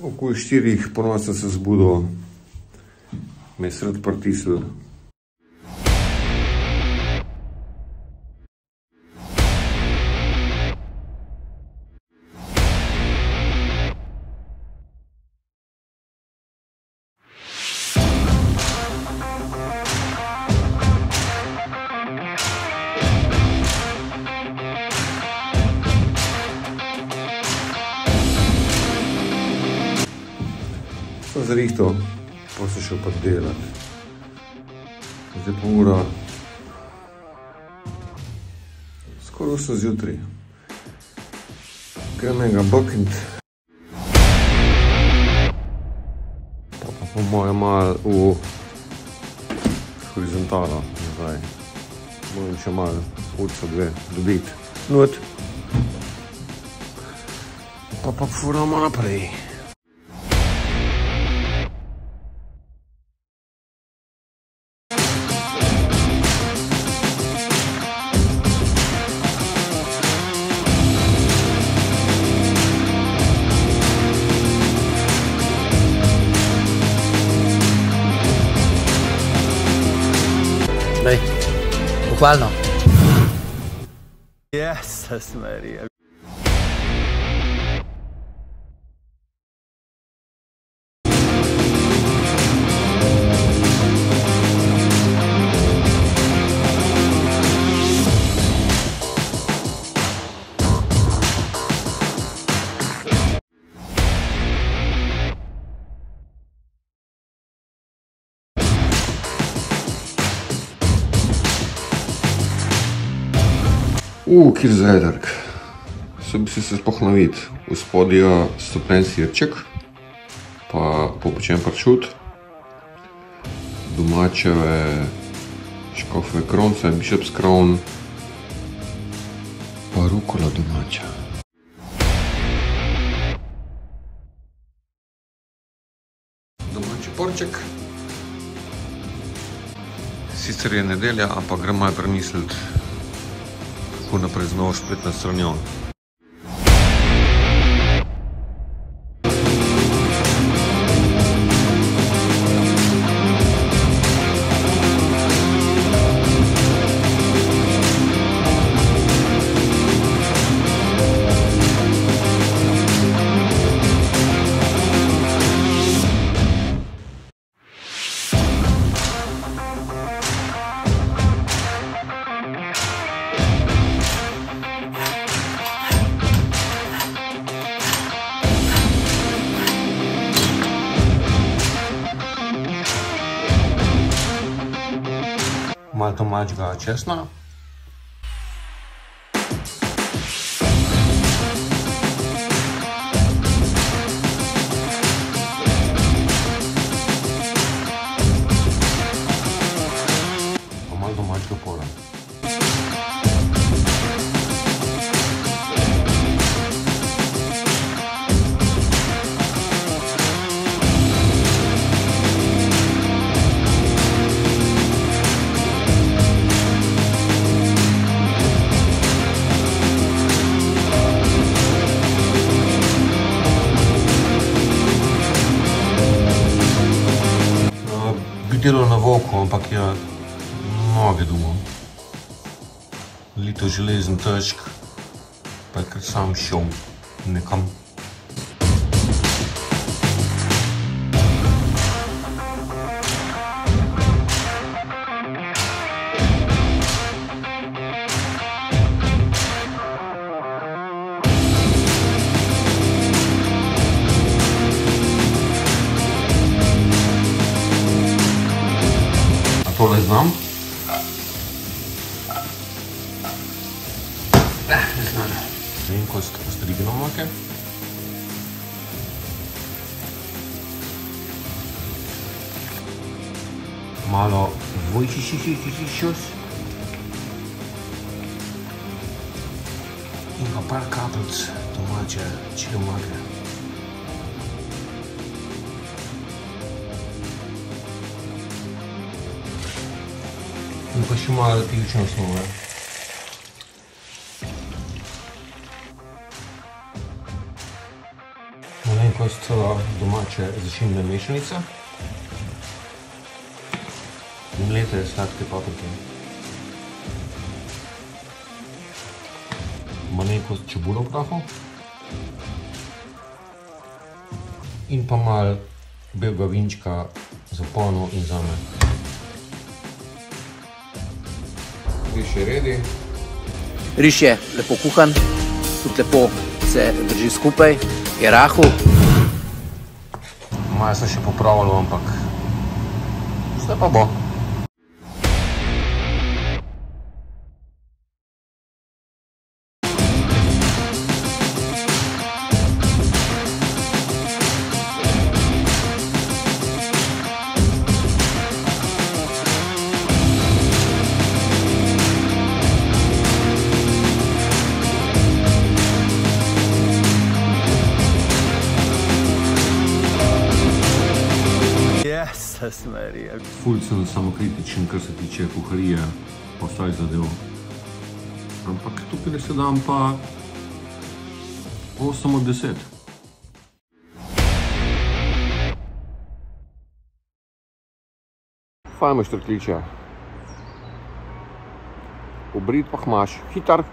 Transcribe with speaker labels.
Speaker 1: Okoli 4 ponovno sem se zbudil, me je sred pritisnil. Sem zrihtal, pa sem šel pa delat. Zdaj pa ura skoraj 8 zjutraj. Grem enega baknit. Pa po moje malo v horizontalo nazaj. Moram še malo urca dve dobiti. Not. Pa furamo naprej.
Speaker 2: Daj, pohvalno. Jezus Marija.
Speaker 1: Kjer zajdark. Se bi se sploh navit. V spodju stopljen sirček, pa popečen pršut, domačeve škofove kronce, bishop's crown, pa rukola domača. Domači porček. Sicer je nedelja, ampak grem malo premisliti, kako naprej z novo spletno stranjo. Malo domačega česna. Pa malo domačega pora. Delo na voku, ampak je noge domov. Lito železen težk, pa je kar sam šel nekam. Tole znam. Ne znam. Malenkost ostrigano moke. Malo vojčišišišišus. In pa par kapljic domače čili omake. In pa še malo pične osnove. Malenkost so domače začinjene mešanice. Mlete sladke paprike. Malenkost čebule v prahu. In pa malo belega vinčka za pono in zame. Riž je ready.
Speaker 2: Riž je lepo kuhan, tudi lepo se drži skupaj, je rahel.
Speaker 1: Malo sem še popravil, ampak vse pa bo. Ful sem samokritičen, kar se tiče kuharije, pa vsaj zadev. Ampak tukaj se dam pa 8 od 10. Fajn imaš trkliče. Obrit pa imaš hitar.